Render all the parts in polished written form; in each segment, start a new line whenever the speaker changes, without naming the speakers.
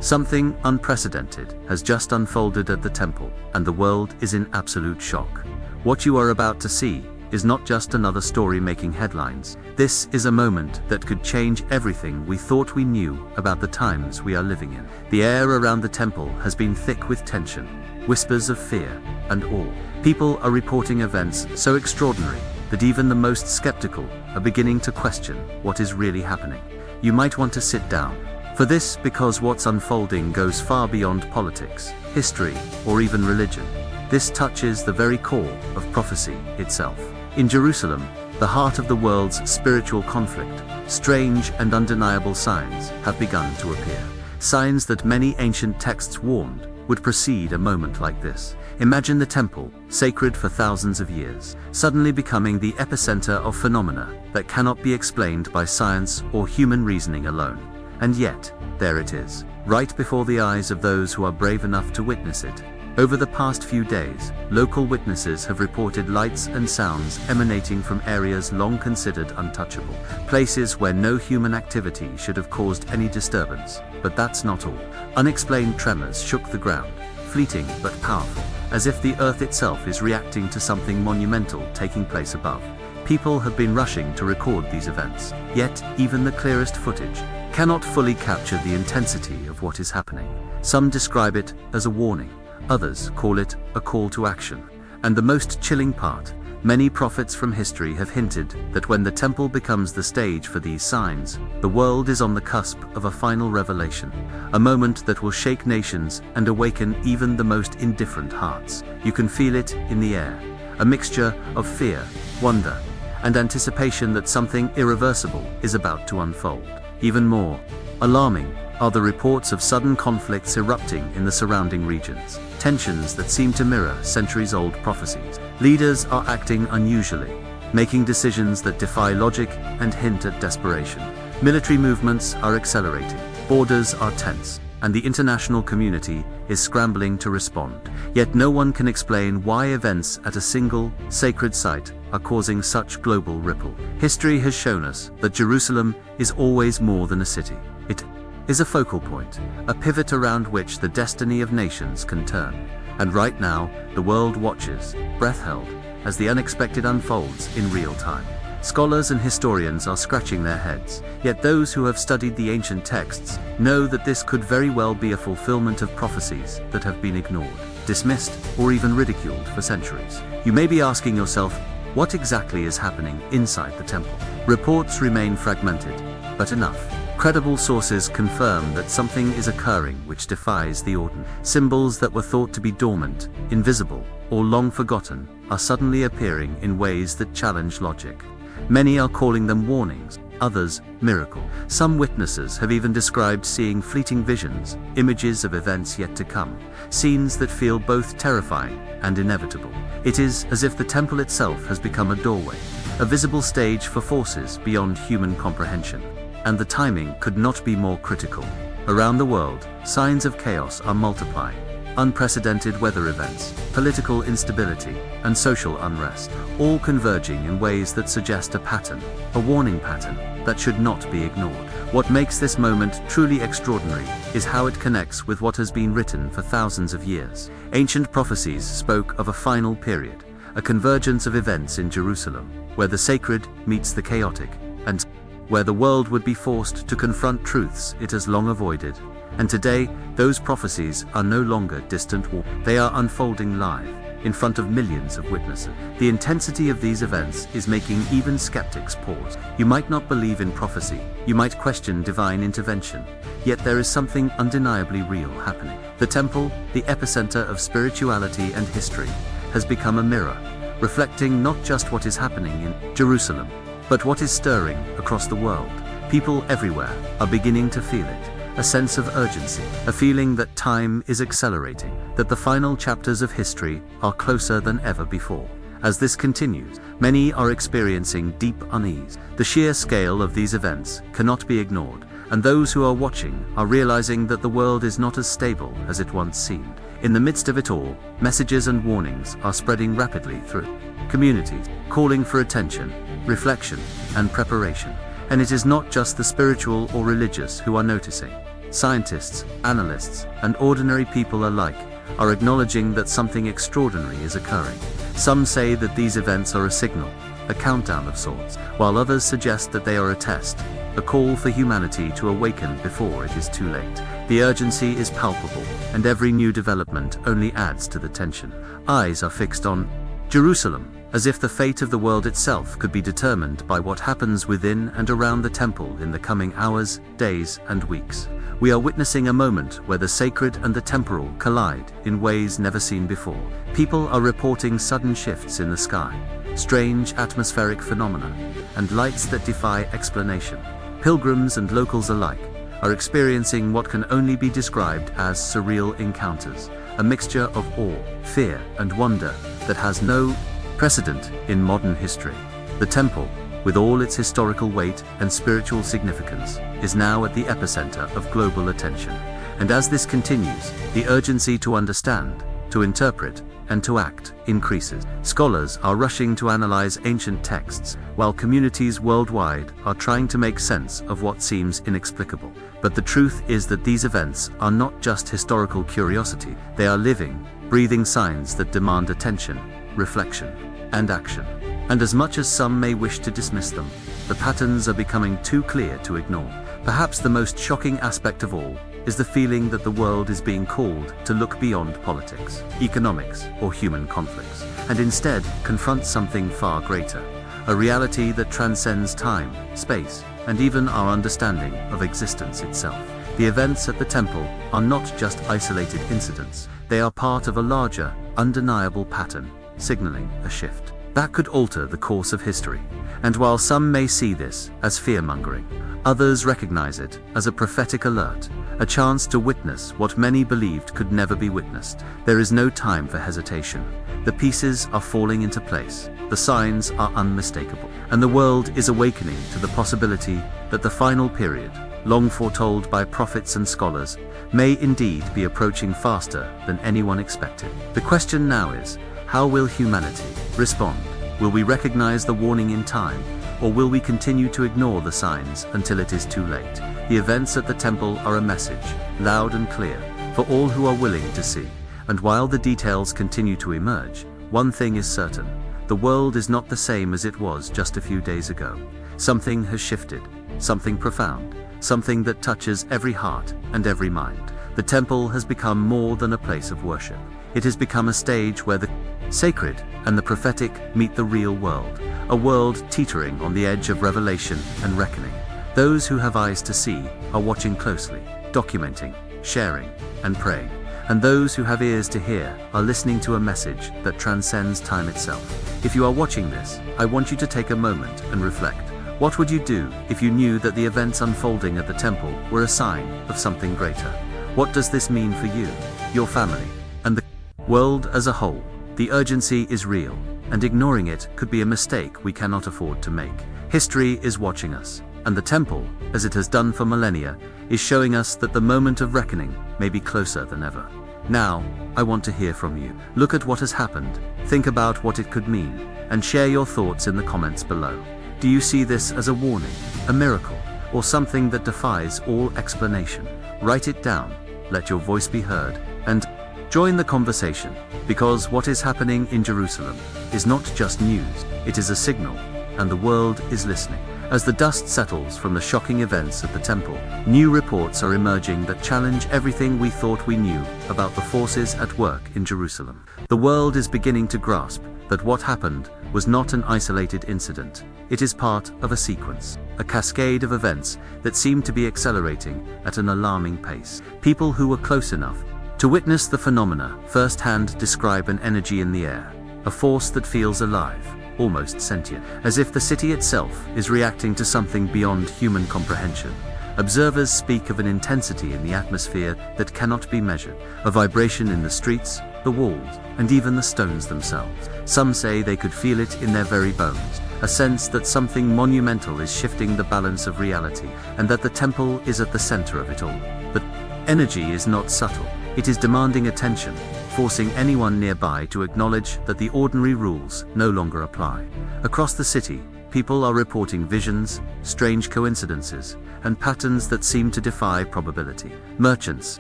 Something unprecedented has just unfolded at the temple, and the world is in absolute shock. What you are about to see is not just another story making headlines. This is a moment that could change everything we thought we knew about the times we are living in. The air around the temple has been thick with tension, whispers of fear and awe. People are reporting events so extraordinary that even the most skeptical are beginning to question what is really happening. You might want to sit down for this, because what's unfolding goes far beyond politics, history, or even religion. This touches the very core of prophecy itself. In Jerusalem, the heart of the world's spiritual conflict, strange and undeniable signs have begun to appear. Signs that many ancient texts warned would precede a moment like this. Imagine the temple, sacred for thousands of years, suddenly becoming the epicenter of phenomena that cannot be explained by science or human reasoning alone. And yet, there it is, right before the eyes of those who are brave enough to witness it. Over the past few days, local witnesses have reported lights and sounds emanating from areas long considered untouchable, places where no human activity should have caused any disturbance. But that's not all. Unexplained tremors shook the ground, fleeting but powerful, as if the earth itself is reacting to something monumental taking place above. People have been rushing to record these events, yet even the clearest footage cannot fully capture the intensity of what is happening. Some describe it as a warning, others call it a call to action. And the most chilling part, many prophets from history have hinted that when the temple becomes the stage for these signs, the world is on the cusp of a final revelation, a moment that will shake nations and awaken even the most indifferent hearts. You can feel it in the air, a mixture of fear, wonder, and anticipation that something irreversible is about to unfold. Even more alarming are the reports of sudden conflicts erupting in the surrounding regions, tensions that seem to mirror centuries-old prophecies. Leaders are acting unusually, making decisions that defy logic and hint at desperation. Military movements are accelerating, borders are tense, and the international community is scrambling to respond. Yet no one can explain why events at a single, sacred site are causing such global ripple. History has shown us that Jerusalem is always more than a city. It is a focal point, a pivot around which the destiny of nations can turn. And right now, the world watches, breath held, as the unexpected unfolds in real time. Scholars and historians are scratching their heads, yet those who have studied the ancient texts know that this could very well be a fulfillment of prophecies that have been ignored, dismissed, or even ridiculed for centuries. You may be asking yourself, what exactly is happening inside the temple? Reports remain fragmented, but enough credible sources confirm that something is occurring which defies the ordinary. Symbols that were thought to be dormant, invisible, or long forgotten are suddenly appearing in ways that challenge logic. Many are calling them warnings, others miracle. Some witnesses have even described seeing fleeting visions, images of events yet to come, scenes that feel both terrifying and inevitable. It is as if the temple itself has become a doorway, a visible stage for forces beyond human comprehension. And the timing could not be more critical. Around the world, signs of chaos are multiplying. Unprecedented weather events, political instability, and social unrest, all converging in ways that suggest a pattern, a warning pattern, that should not be ignored. What makes this moment truly extraordinary is how it connects with what has been written for thousands of years. Ancient prophecies spoke of a final period, a convergence of events in Jerusalem, where the sacred meets the chaotic, and where the world would be forced to confront truths it has long avoided. And today, those prophecies are no longer distant warnings. They are unfolding live, in front of millions of witnesses. The intensity of these events is making even skeptics pause. You might not believe in prophecy, you might question divine intervention, yet there is something undeniably real happening. The temple, the epicenter of spirituality and history, has become a mirror, reflecting not just what is happening in Jerusalem, but what is stirring across the world. People everywhere are beginning to feel it, a sense of urgency, a feeling that time is accelerating, that the final chapters of history are closer than ever before. As this continues, many are experiencing deep unease. The sheer scale of these events cannot be ignored, and those who are watching are realizing that the world is not as stable as it once seemed. In the midst of it all, messages and warnings are spreading rapidly through communities, calling for attention, reflection, and preparation. And it is not just the spiritual or religious who are noticing. Scientists, analysts, and ordinary people alike are acknowledging that something extraordinary is occurring. Some say that these events are a signal, a countdown of sorts, while others suggest that they are a test, a call for humanity to awaken before it is too late. The urgency is palpable, and every new development only adds to the tension. Eyes are fixed on Jerusalem, as if the fate of the world itself could be determined by what happens within and around the temple in the coming hours, days, and weeks. We are witnessing a moment where the sacred and the temporal collide in ways never seen before. People are reporting sudden shifts in the sky, strange atmospheric phenomena, and lights that defy explanation. Pilgrims and locals alike are experiencing what can only be described as surreal encounters, a mixture of awe, fear, and wonder that has no precedent in modern history. The temple, with all its historical weight and spiritual significance, is now at the epicenter of global attention. And as this continues, the urgency to understand, to interpret, and to act increases. Scholars are rushing to analyze ancient texts, while communities worldwide are trying to make sense of what seems inexplicable. But the truth is that these events are not just historical curiosity, they are living, breathing signs that demand attention, reflection, and action. And as much as some may wish to dismiss them, the patterns are becoming too clear to ignore. Perhaps the most shocking aspect of all is the feeling that the world is being called to look beyond politics, economics, or human conflicts, and instead confront something far greater, a reality that transcends time, space, and even our understanding of existence itself. The events at the temple are not just isolated incidents, they are part of a larger, undeniable pattern, signaling a shift that could alter the course of history. And while some may see this as fear-mongering, others recognize it as a prophetic alert, a chance to witness what many believed could never be witnessed. There is no time for hesitation. The pieces are falling into place, the signs are unmistakable, and the world is awakening to the possibility that the final period, long foretold by prophets and scholars, may indeed be approaching faster than anyone expected. The question now is, how will humanity respond? Will we recognize the warning in time, or will we continue to ignore the signs until it is too late? The events at the temple are a message, loud and clear, for all who are willing to see. And while the details continue to emerge, one thing is certain: the world is not the same as it was just a few days ago. Something has shifted, something profound, something that touches every heart and every mind. The temple has become more than a place of worship. It has become a stage where the sacred and the prophetic meet the real world, a world teetering on the edge of revelation and reckoning. Those who have eyes to see are watching closely, documenting, sharing, and praying. And those who have ears to hear are listening to a message that transcends time itself. If you are watching this, I want you to take a moment and reflect. What would you do if you knew that the events unfolding at the temple were a sign of something greater? What does this mean for you, your family, and the world as a whole? The urgency is real, and ignoring it could be a mistake we cannot afford to make. History is watching us, and the temple, as it has done for millennia, is showing us that the moment of reckoning may be closer than ever. Now, I want to hear from you. Look at what has happened, think about what it could mean, and share your thoughts in the comments below. Do you see this as a warning, a miracle, or something that defies all explanation? Write it down, let your voice be heard, and join the conversation, because what is happening in Jerusalem is not just news, it is a signal, and the world is listening. As the dust settles from the shocking events at the temple, new reports are emerging that challenge everything we thought we knew about the forces at work in Jerusalem. The world is beginning to grasp that what happened was not an isolated incident. It is part of a sequence, a cascade of events that seem to be accelerating at an alarming pace. People who were close enough to witness the phenomena firsthand describe an energy in the air, a force that feels alive, almost sentient, as if the city itself is reacting to something beyond human comprehension. Observers speak of an intensity in the atmosphere that cannot be measured, a vibration in the streets, the walls, and even the stones themselves. Some say they could feel it in their very bones, a sense that something monumental is shifting the balance of reality, and that the temple is at the center of it all. But energy is not subtle. It is demanding attention, forcing anyone nearby to acknowledge that the ordinary rules no longer apply. Across the city, people are reporting visions, strange coincidences, and patterns that seem to defy probability. Merchants,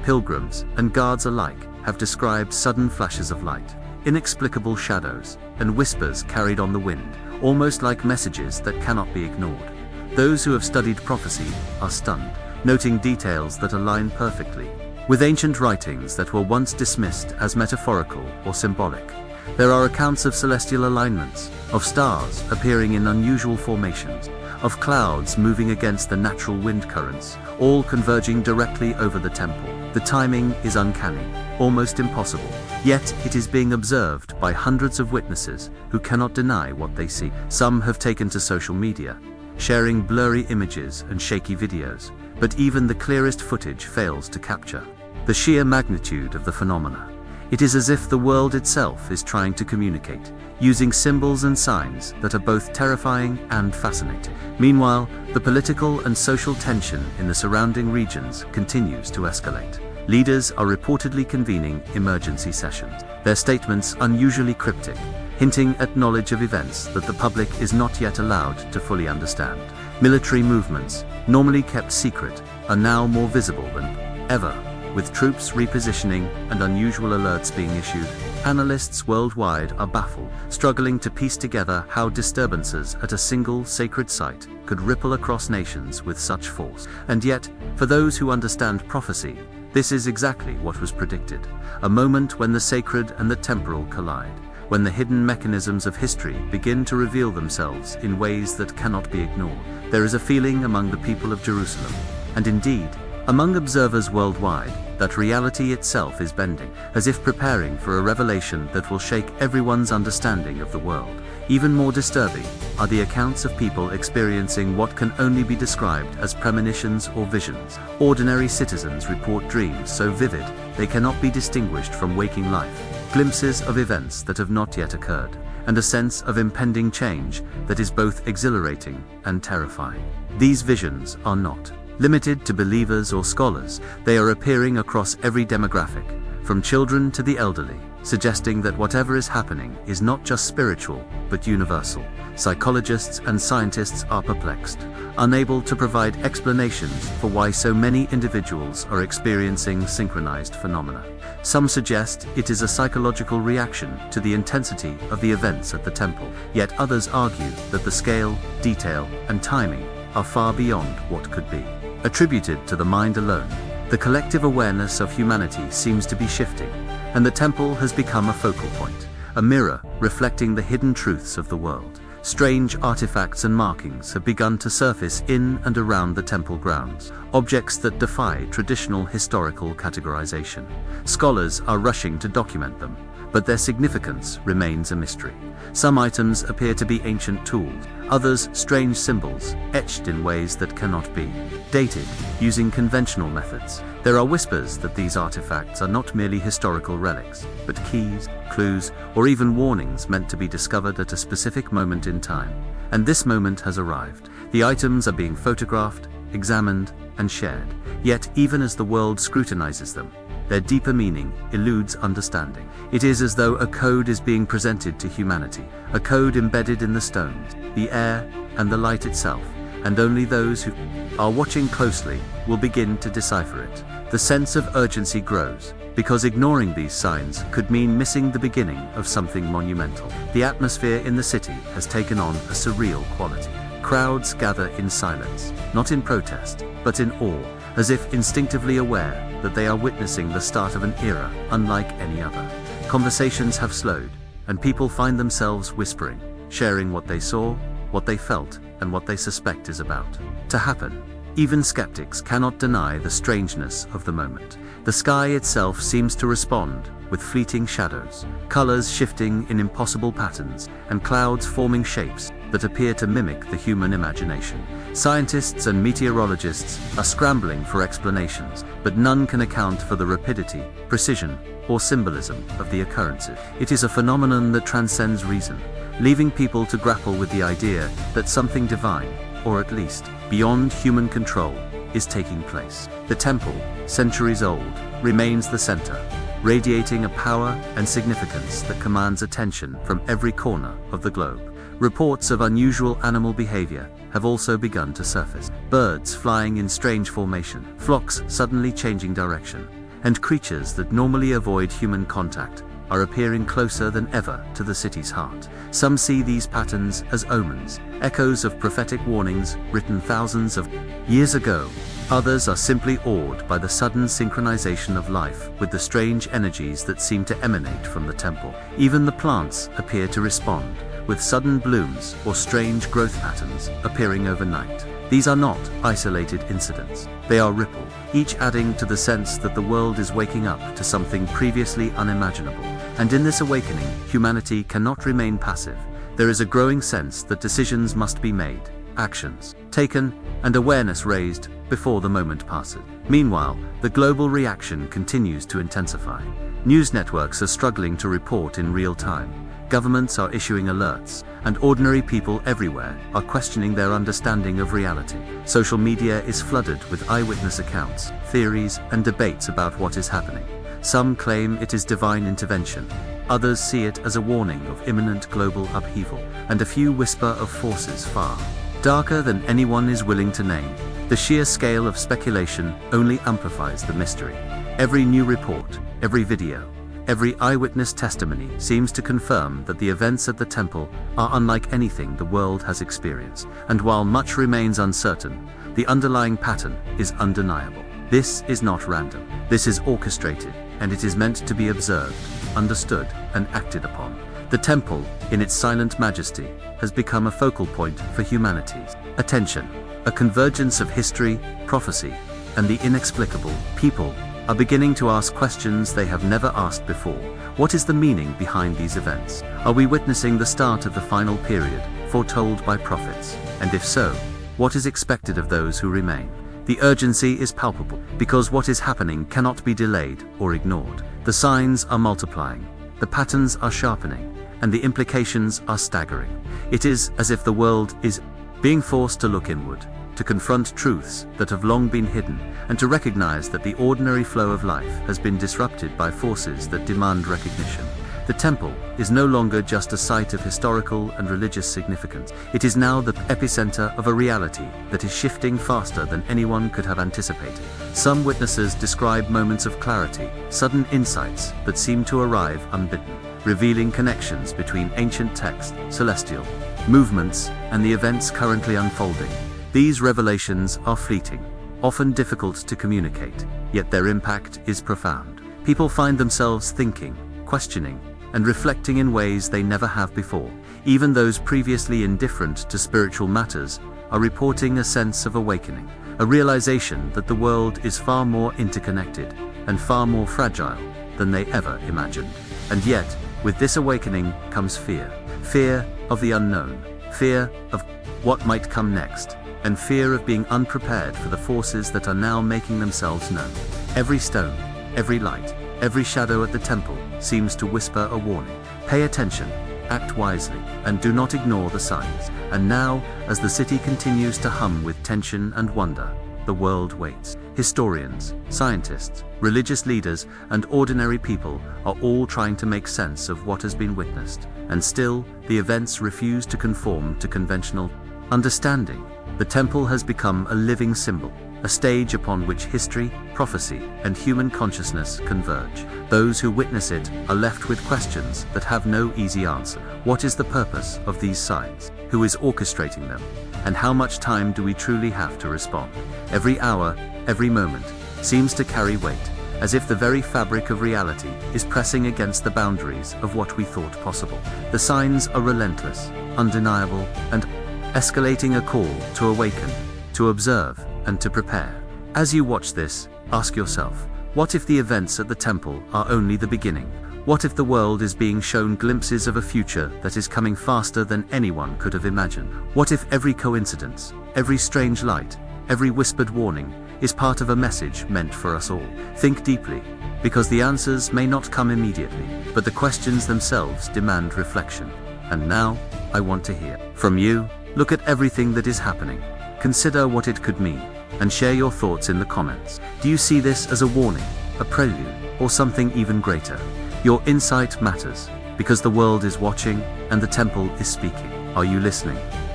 pilgrims, and guards alike have described sudden flashes of light, inexplicable shadows, and whispers carried on the wind, almost like messages that cannot be ignored. Those who have studied prophecy are stunned, noting details that align perfectly with ancient writings that were once dismissed as metaphorical or symbolic. There are accounts of celestial alignments, of stars appearing in unusual formations, of clouds moving against the natural wind currents, all converging directly over the temple. The timing is uncanny, almost impossible, yet it is being observed by hundreds of witnesses who cannot deny what they see. Some have taken to social media, sharing blurry images and shaky videos, but even the clearest footage fails to capture the sheer magnitude of the phenomena. It is as if the world itself is trying to communicate, using symbols and signs that are both terrifying and fascinating. Meanwhile, the political and social tension in the surrounding regions continues to escalate. Leaders are reportedly convening emergency sessions, their statements unusually cryptic, hinting at knowledge of events that the public is not yet allowed to fully understand. Military movements, normally kept secret, are now more visible than ever, with troops repositioning and unusual alerts being issued. Analysts worldwide are baffled, struggling to piece together how disturbances at a single sacred site could ripple across nations with such force. And yet, for those who understand prophecy, this is exactly what was predicted, a moment when the sacred and the temporal collide, when the hidden mechanisms of history begin to reveal themselves in ways that cannot be ignored. There is a feeling among the people of Jerusalem, and indeed, among observers worldwide, that reality itself is bending, as if preparing for a revelation that will shake everyone's understanding of the world. Even more disturbing are the accounts of people experiencing what can only be described as premonitions or visions. Ordinary citizens report dreams so vivid they cannot be distinguished from waking life, glimpses of events that have not yet occurred, and a sense of impending change that is both exhilarating and terrifying. These visions are not limited to believers or scholars. They are appearing across every demographic, from children to the elderly, suggesting that whatever is happening is not just spiritual, but universal. Psychologists and scientists are perplexed, unable to provide explanations for why so many individuals are experiencing synchronized phenomena. Some suggest it is a psychological reaction to the intensity of the events at the temple, yet others argue that the scale, detail, and timing are far beyond what could be attributed to the mind alone. The collective awareness of humanity seems to be shifting, and the temple has become a focal point, a mirror reflecting the hidden truths of the world. Strange artifacts and markings have begun to surface in and around the temple grounds, objects that defy traditional historical categorization. Scholars are rushing to document them, but their significance remains a mystery. Some items appear to be ancient tools, others strange symbols, etched in ways that cannot be dated using conventional methods. There are whispers that these artifacts are not merely historical relics, but keys, clues, or even warnings meant to be discovered at a specific moment in time. And this moment has arrived. The items are being photographed, examined, and shared. Yet, even as the world scrutinizes them, their deeper meaning eludes understanding. It is as though a code is being presented to humanity, a code embedded in the stones, the air, and the light itself, and only those who are watching closely will begin to decipher it. The sense of urgency grows, because ignoring these signs could mean missing the beginning of something monumental. The atmosphere in the city has taken on a surreal quality. Crowds gather in silence, not in protest, but in awe, as if instinctively aware that they are witnessing the start of an era unlike any other. Conversations have slowed, and people find themselves whispering, sharing what they saw, what they felt, and what they suspect is about to happen. Even skeptics cannot deny the strangeness of the moment. The sky itself seems to respond, with fleeting shadows, colors shifting in impossible patterns, and clouds forming shapes that appear to mimic the human imagination. Scientists and meteorologists are scrambling for explanations, but none can account for the rapidity, precision, or symbolism of the occurrences. It is a phenomenon that transcends reason, leaving people to grapple with the idea that something divine, or at least beyond human control, is taking place. The temple, centuries old, remains the center, radiating a power and significance that commands attention from every corner of the globe. Reports of unusual animal behavior have also begun to surface. Birds flying in strange formation, flocks suddenly changing direction, and creatures that normally avoid human contact are appearing closer than ever to the city's heart. Some see these patterns as omens, echoes of prophetic warnings written thousands of years ago. Others are simply awed by the sudden synchronization of life with the strange energies that seem to emanate from the temple. Even the plants appear to respond, with sudden blooms or strange growth patterns appearing overnight. These are not isolated incidents. They are ripple, each adding to the sense that the world is waking up to something previously unimaginable. And in this awakening, humanity cannot remain passive. There is a growing sense that decisions must be made, actions taken, and awareness raised before the moment passes. Meanwhile, the global reaction continues to intensify. News networks are struggling to report in real time. Governments are issuing alerts, and ordinary people everywhere are questioning their understanding of reality. Social media is flooded with eyewitness accounts, theories, and debates about what is happening. Some claim it is divine intervention, others see it as a warning of imminent global upheaval, and a few whisper of forces far darker than anyone is willing to name. The sheer scale of speculation only amplifies the mystery. Every new report, every video, every eyewitness testimony seems to confirm that the events at the temple are unlike anything the world has experienced. And while much remains uncertain, the underlying pattern is undeniable. This is not random. This is orchestrated, and it is meant to be observed, understood, and acted upon. The temple, in its silent majesty, has become a focal point for humanity's attention. A convergence of history, prophecy, and the inexplicable. People are beginning to ask questions they have never asked before. What is the meaning behind these events? Are we witnessing the start of the final period, foretold by prophets? And if so, what is expected of those who remain? The urgency is palpable, because what is happening cannot be delayed or ignored. The signs are multiplying, the patterns are sharpening, and the implications are staggering. It is as if the world is being forced to look inward, to confront truths that have long been hidden, and to recognize that the ordinary flow of life has been disrupted by forces that demand recognition. The temple is no longer just a site of historical and religious significance. It is now the epicenter of a reality that is shifting faster than anyone could have anticipated. Some witnesses describe moments of clarity, sudden insights that seem to arrive unbidden, revealing connections between ancient text, celestial movements, and the events currently unfolding. These revelations are fleeting, often difficult to communicate, yet their impact is profound. People find themselves thinking, questioning, and reflecting in ways they never have before. Even those previously indifferent to spiritual matters are reporting a sense of awakening, a realization that the world is far more interconnected and far more fragile than they ever imagined. And yet, with this awakening comes fear. Fear of the unknown, fear of what might come next, and fear of being unprepared for the forces that are now making themselves known. Every stone, every light, every shadow at the temple seems to whisper a warning. Pay attention, act wisely, and do not ignore the signs. And now, as the city continues to hum with tension and wonder, the world waits. Historians, scientists, religious leaders, and ordinary people are all trying to make sense of what has been witnessed, and still, the events refuse to conform to conventional understanding. The temple has become a living symbol, a stage upon which history, prophecy, and human consciousness converge. Those who witness it are left with questions that have no easy answer. What is the purpose of these signs? Who is orchestrating them? And how much time do we truly have to respond? Every hour, every moment, seems to carry weight, as if the very fabric of reality is pressing against the boundaries of what we thought possible. The signs are relentless, undeniable, and escalating, a call to awaken, to observe, and to prepare. As you watch this, ask yourself, what if the events at the temple are only the beginning? What if the world is being shown glimpses of a future that is coming faster than anyone could have imagined? What if every coincidence, every strange light, every whispered warning is part of a message meant for us all? Think deeply, because the answers may not come immediately, but the questions themselves demand reflection. And now, I want to hear from you. Look at everything that is happening. Consider what it could mean, and share your thoughts in the comments. Do you see this as a warning, a prelude, or something even greater? Your insight matters, because the world is watching, and the temple is speaking. Are you listening?